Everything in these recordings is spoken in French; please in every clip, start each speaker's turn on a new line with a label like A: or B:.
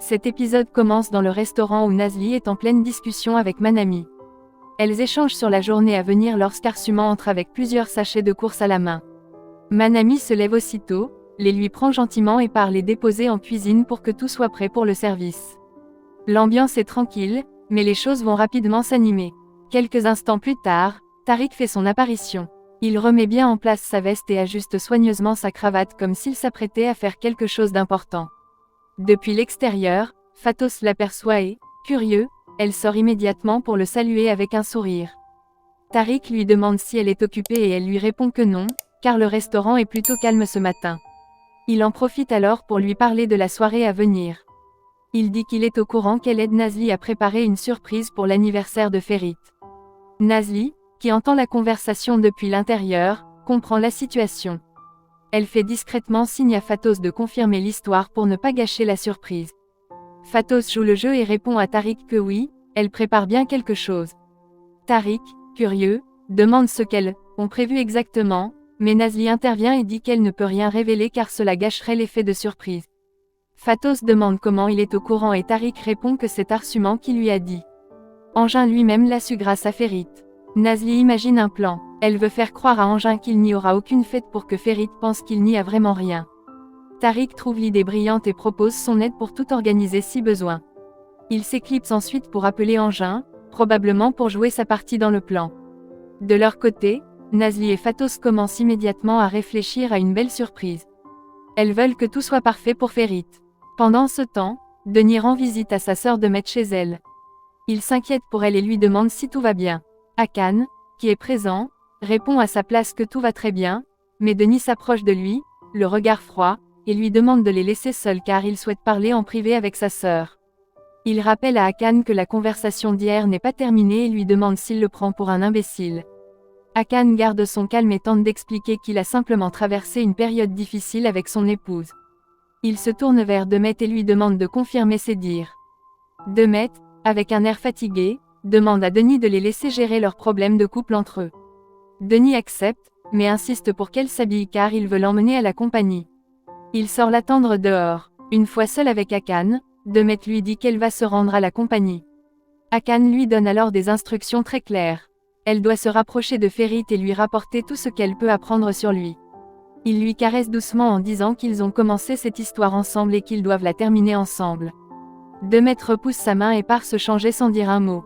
A: Cet épisode commence dans le restaurant où Nazli est en pleine discussion avec Manami. Elles échangent sur la journée à venir lorsqu'Arsuman entre avec plusieurs sachets de course à la main. Manami se lève aussitôt, les lui prend gentiment et part les déposer en cuisine pour que tout soit prêt pour le service. L'ambiance est tranquille, mais les choses vont rapidement s'animer. Quelques instants plus tard, Tariq fait son apparition. Il remet bien en place sa veste et ajuste soigneusement sa cravate comme s'il s'apprêtait à faire quelque chose d'important. Depuis l'extérieur, Fatos l'aperçoit et, curieux, elle sort immédiatement pour le saluer avec un sourire. Tariq lui demande si elle est occupée et elle lui répond que non, car le restaurant est plutôt calme ce matin. Il en profite alors pour lui parler de la soirée à venir. Il dit qu'il est au courant qu'elle aide Nazli à préparer une surprise pour l'anniversaire de Ferit. Nazli, qui entend la conversation depuis l'intérieur, comprend la situation. Elle fait discrètement signe à Fatos de confirmer l'histoire pour ne pas gâcher la surprise. Fatos joue le jeu et répond à Tariq que oui, elle prépare bien quelque chose. Tariq, curieux, demande ce qu'elles ont prévu exactement, mais Nazli intervient et dit qu'elle ne peut rien révéler car cela gâcherait l'effet de surprise. Fatos demande comment il est au courant et Tariq répond que c'est Arsuman qui lui a dit. Engin lui-même l'a su grâce à Ferit. Nazli imagine un plan. Elle veut faire croire à Engin qu'il n'y aura aucune fête pour que Ferit pense qu'il n'y a vraiment rien. Tariq trouve l'idée brillante et propose son aide pour tout organiser si besoin. Il s'éclipse ensuite pour appeler Engin, probablement pour jouer sa partie dans le plan. De leur côté, Nazli et Fatos commencent immédiatement à réfléchir à une belle surprise. Elles veulent que tout soit parfait pour Ferit. Pendant ce temps, Denis rend visite à sa sœur Demet chez elle. Il s'inquiète pour elle et lui demande si tout va bien. Hakan, qui est présent, répond à sa place que tout va très bien, mais Denis s'approche de lui, le regard froid, et lui demande de les laisser seuls car il souhaite parler en privé avec sa sœur. Il rappelle à Hakan que la conversation d'hier n'est pas terminée et lui demande s'il le prend pour un imbécile. Hakan garde son calme et tente d'expliquer qu'il a simplement traversé une période difficile avec son épouse. Il se tourne vers Demet et lui demande de confirmer ses dires. Demet, avec un air fatigué, demande à Denis de les laisser gérer leurs problèmes de couple entre eux. Denis accepte, mais insiste pour qu'elle s'habille car il veut l'emmener à la compagnie. Il sort l'attendre dehors. Une fois seule avec Hakan, Demet lui dit qu'elle va se rendre à la compagnie. Hakan lui donne alors des instructions très claires. Elle doit se rapprocher de Ferit et lui rapporter tout ce qu'elle peut apprendre sur lui. Il lui caresse doucement en disant qu'ils ont commencé cette histoire ensemble et qu'ils doivent la terminer ensemble. Demet repousse sa main et part se changer sans dire un mot.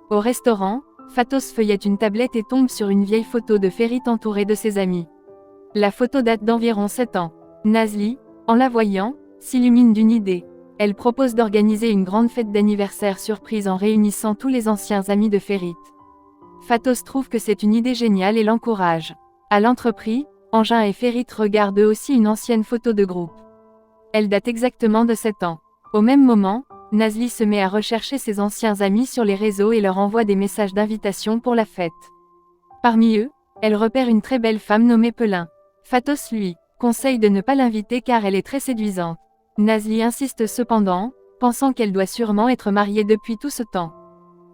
A: Au restaurant, Fatos feuillette une tablette et tombe sur une vieille photo de Ferit entourée de ses amis. La photo date d'environ 7 ans. Nazli, en la voyant, s'illumine d'une idée. Elle propose d'organiser une grande fête d'anniversaire surprise en réunissant tous les anciens amis de Ferit. Fatos trouve que c'est une idée géniale et l'encourage. À l'entreprise, Engin et Ferit regardent eux aussi une ancienne photo de groupe. Elle date exactement de 7 ans. Au même moment, Nazli se met à rechercher ses anciens amis sur les réseaux et leur envoie des messages d'invitation pour la fête. Parmi eux, elle repère une très belle femme nommée Pelin. Fatos lui conseille de ne pas l'inviter car elle est très séduisante. Nazli insiste cependant, pensant qu'elle doit sûrement être mariée depuis tout ce temps.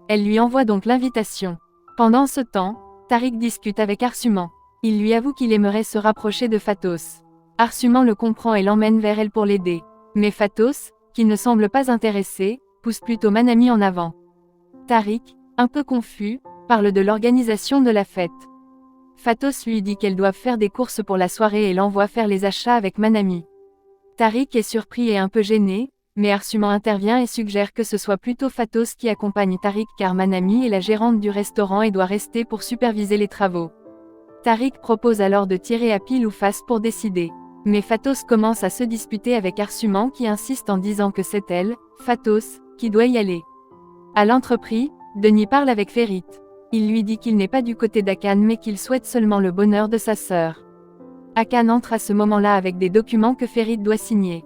A: Elle lui envoie donc l'invitation. Pendant ce temps, Tariq discute avec Arsuman. Il lui avoue qu'il aimerait se rapprocher de Fatos. Arsuman le comprend et l'emmène vers elle pour l'aider. Mais Fatos, qui ne semble pas intéressé, pousse plutôt Manami en avant. Tariq, un peu confus, parle de l'organisation de la fête. Fatos lui dit qu'elles doivent faire des courses pour la soirée et l'envoie faire les achats avec Manami. Tariq est surpris et un peu gêné, mais Arsuman intervient et suggère que ce soit plutôt Fatos qui accompagne Tariq car Manami est la gérante du restaurant et doit rester pour superviser les travaux. Tariq propose alors de tirer à pile ou face pour décider. Mais Fatos commence à se disputer avec Arsuman qui insiste en disant que c'est elle, Fatos, qui doit y aller. À l'entreprise, Denis parle avec Ferit. Il lui dit qu'il n'est pas du côté d'Hakan mais qu'il souhaite seulement le bonheur de sa sœur. Hakan entre à ce moment-là avec des documents que Ferit doit signer.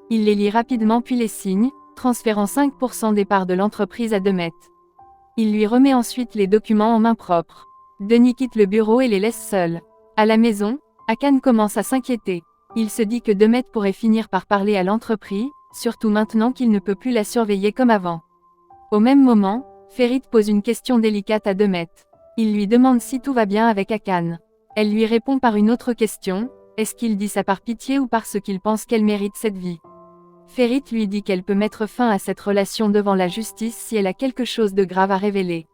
A: Il les lit rapidement puis les signe, transférant 5% des parts de l'entreprise à Demet. Il lui remet ensuite les documents en main propre. Denis quitte le bureau et les laisse seuls. À la maison, Hakan commence à s'inquiéter. Il se dit que Demet pourrait finir par parler à l'entreprise, surtout maintenant qu'il ne peut plus la surveiller comme avant. Au même moment, Ferit pose une question délicate à Demet. Il lui demande si tout va bien avec Hakan. Elle lui répond par une autre question, est-ce qu'il dit ça par pitié ou parce qu'il pense qu'elle mérite cette vie? Ferit lui dit qu'elle peut mettre fin à cette relation devant la justice si elle a quelque chose de grave à révéler.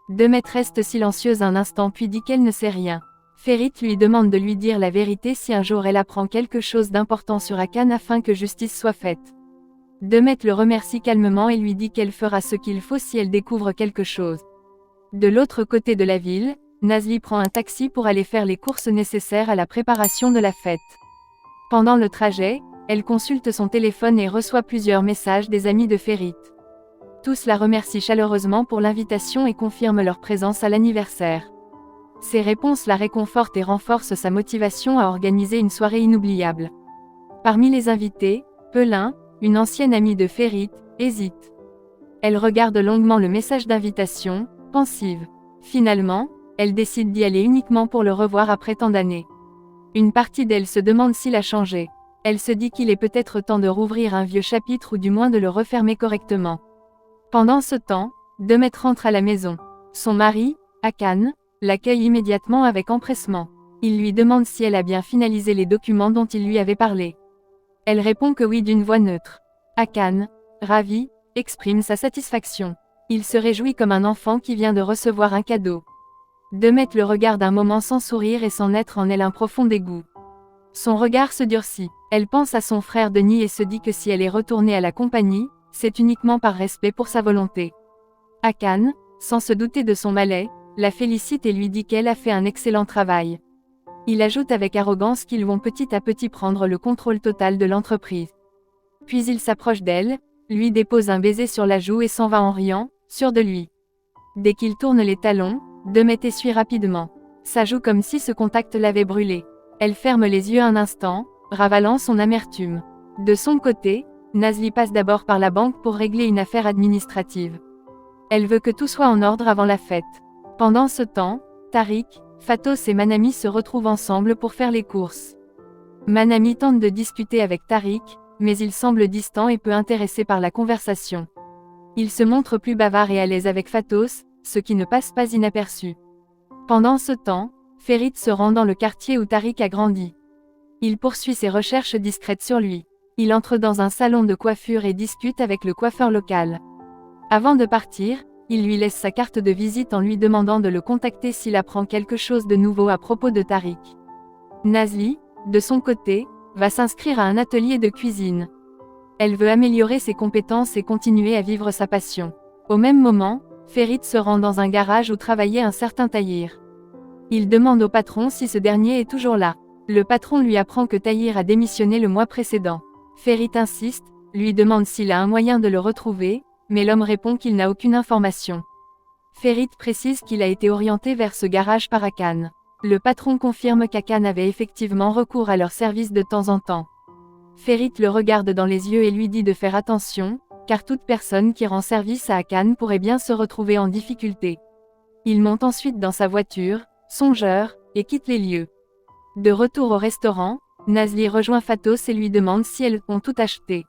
A: Demet reste silencieuse un instant puis dit qu'elle ne sait rien. Ferit lui demande de lui dire la vérité si un jour elle apprend quelque chose d'important sur Akan afin que justice soit faite. Demet le remercie calmement et lui dit qu'elle fera ce qu'il faut si elle découvre quelque chose. De l'autre côté de la ville, Nazli prend un taxi pour aller faire les courses nécessaires à la préparation de la fête. Pendant le trajet, elle consulte son téléphone et reçoit plusieurs messages des amis de Ferit. Tous la remercient chaleureusement pour l'invitation et confirment leur présence à l'anniversaire. Ces réponses la réconfortent et renforcent sa motivation à organiser une soirée inoubliable. Parmi les invités, Pelin, une ancienne amie de Ferit, hésite. Elle regarde longuement le message d'invitation, pensive. Finalement, elle décide d'y aller uniquement pour le revoir après tant d'années. Une partie d'elle se demande s'il a changé. Elle se dit qu'il est peut-être temps de rouvrir un vieux chapitre ou du moins de le refermer correctement. Pendant ce temps, Demet rentre à la maison. Son mari, Akan, l'accueille immédiatement avec empressement. Il lui demande si elle a bien finalisé les documents dont il lui avait parlé. Elle répond que oui d'une voix neutre. Akan, ravi, exprime sa satisfaction. Il se réjouit comme un enfant qui vient de recevoir un cadeau. Demet le regarde un moment sans sourire et sans naître en elle un profond dégoût. Son regard se durcit. Elle pense à son frère Denis et se dit que si elle est retournée à la compagnie, c'est uniquement par respect pour sa volonté. Akan, sans se douter de son malais, la félicite et lui dit qu'elle a fait un excellent travail. Il ajoute avec arrogance qu'ils vont petit à petit prendre le contrôle total de l'entreprise. Puis il s'approche d'elle, lui dépose un baiser sur la joue et s'en va en riant, sûr de lui. Dès qu'il tourne les talons, Demet essuie rapidement. Sa joue comme si ce contact l'avait brûlée. Elle ferme les yeux un instant, ravalant son amertume. De son côté, Nazli passe d'abord par la banque pour régler une affaire administrative. Elle veut que tout soit en ordre avant la fête. Pendant ce temps, Tariq, Fatos et Manami se retrouvent ensemble pour faire les courses. Manami tente de discuter avec Tariq, mais il semble distant et peu intéressé par la conversation. Il se montre plus bavard et à l'aise avec Fatos, ce qui ne passe pas inaperçu. Pendant ce temps, Ferit se rend dans le quartier où Tariq a grandi. Il poursuit ses recherches discrètes sur lui. Il entre dans un salon de coiffure et discute avec le coiffeur local. Avant de partir, il lui laisse sa carte de visite en lui demandant de le contacter s'il apprend quelque chose de nouveau à propos de Tariq. Nazli, de son côté, va s'inscrire à un atelier de cuisine. Elle veut améliorer ses compétences et continuer à vivre sa passion. Au même moment, Ferit se rend dans un garage où travaillait un certain Tahir. Il demande au patron si ce dernier est toujours là. Le patron lui apprend que Tahir a démissionné le mois précédent. Ferit insiste, lui demande s'il a un moyen de le retrouver, mais l'homme répond qu'il n'a aucune information. Ferit précise qu'il a été orienté vers ce garage par Akan. Le patron confirme qu'Akan avait effectivement recours à leur service de temps en temps. Ferit le regarde dans les yeux et lui dit de faire attention, car toute personne qui rend service à Akan pourrait bien se retrouver en difficulté. Il monte ensuite dans sa voiture, songeur, et quitte les lieux. De retour au restaurant, Nazli rejoint Fatos et lui demande si elles ont tout acheté.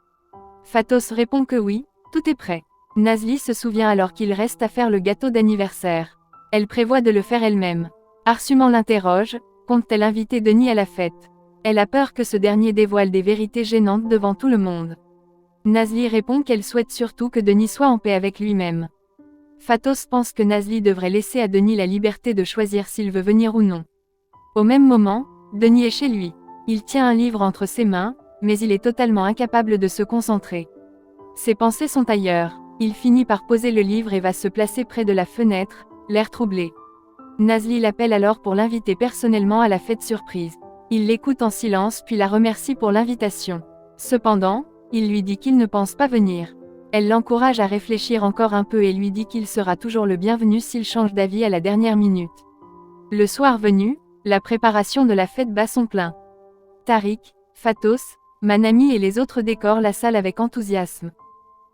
A: Fatos répond que oui, tout est prêt. Nazli se souvient alors qu'il reste à faire le gâteau d'anniversaire. Elle prévoit de le faire elle-même. Arsuman l'interroge, compte-t-elle inviter Denis à la fête? Elle a peur que ce dernier dévoile des vérités gênantes devant tout le monde. Nazli répond qu'elle souhaite surtout que Denis soit en paix avec lui-même. Fatos pense que Nazli devrait laisser à Denis la liberté de choisir s'il veut venir ou non. Au même moment, Denis est chez lui. Il tient un livre entre ses mains, mais il est totalement incapable de se concentrer. Ses pensées sont ailleurs. Il finit par poser le livre et va se placer près de la fenêtre, l'air troublé. Nazli l'appelle alors pour l'inviter personnellement à la fête surprise. Il l'écoute en silence puis la remercie pour l'invitation. Cependant, il lui dit qu'il ne pense pas venir. Elle l'encourage à réfléchir encore un peu et lui dit qu'il sera toujours le bienvenu s'il change d'avis à la dernière minute. Le soir venu, la préparation de la fête bat son plein. Tariq, Fatos, Manami et les autres décorent la salle avec enthousiasme.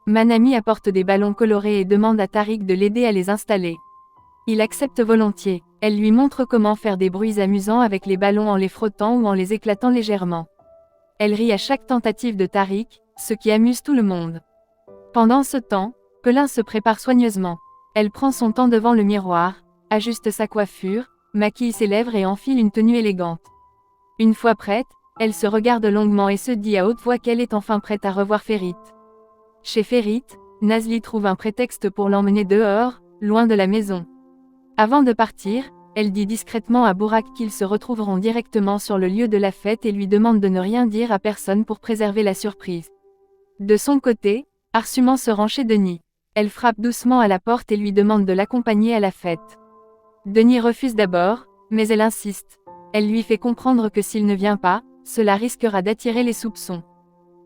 A: Manami apporte des ballons colorés et demande à Tariq de l'aider à les installer. Il accepte volontiers. Elle lui montre comment faire des bruits amusants avec les ballons en les frottant ou en les éclatant légèrement. Elle rit à chaque tentative de Tariq, ce qui amuse tout le monde. Pendant ce temps, Pelin se prépare soigneusement. Elle prend son temps devant le miroir, ajuste sa coiffure, maquille ses lèvres et enfile une tenue élégante. Une fois prête, Elle se regarde longuement et se dit à haute voix qu'elle est enfin prête à revoir Ferit. Chez Ferit, Nazli trouve un prétexte pour l'emmener dehors, loin de la maison. Avant de partir, elle dit discrètement à Burak qu'ils se retrouveront directement sur le lieu de la fête et lui demande de ne rien dire à personne pour préserver la surprise. De son côté, Arsuman se rend chez Denis. Elle frappe doucement à la porte et lui demande de l'accompagner à la fête. Denis refuse d'abord, mais elle insiste. Elle lui fait comprendre que s'il ne vient pas, cela risquera d'attirer les soupçons.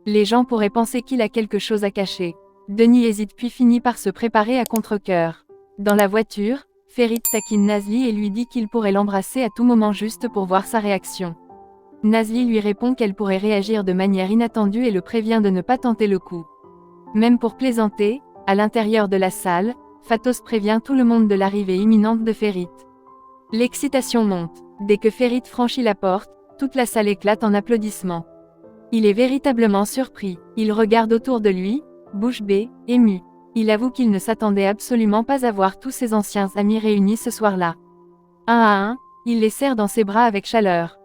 A: Les gens pourraient penser qu'il a quelque chose à cacher. Denis hésite puis finit par se préparer à contre-cœur. Dans la voiture, Ferit taquine Nazli et lui dit qu'il pourrait l'embrasser à tout moment juste pour voir sa réaction. Nazli lui répond qu'elle pourrait réagir de manière inattendue et le prévient de ne pas tenter le coup. Même pour plaisanter, à l'intérieur de la salle, Fatos prévient tout le monde de l'arrivée imminente de Ferit. L'excitation monte. Dès que Ferit franchit la porte, toute la salle éclate en applaudissements. Il est véritablement surpris. Il regarde autour de lui, bouche bée, ému. Il avoue qu'il ne s'attendait absolument pas à voir tous ses anciens amis réunis ce soir-là. Un à un, il les serre dans ses bras avec chaleur.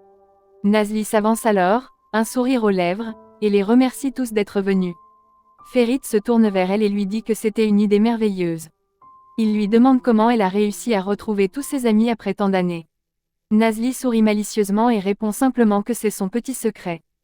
A: Nazli s'avance alors, un sourire aux lèvres, et les remercie tous d'être venus. Ferit se tourne vers elle et lui dit que c'était une idée merveilleuse. Il lui demande comment elle a réussi à retrouver tous ses amis après tant d'années. Nazli sourit malicieusement et répond simplement que c'est son petit secret.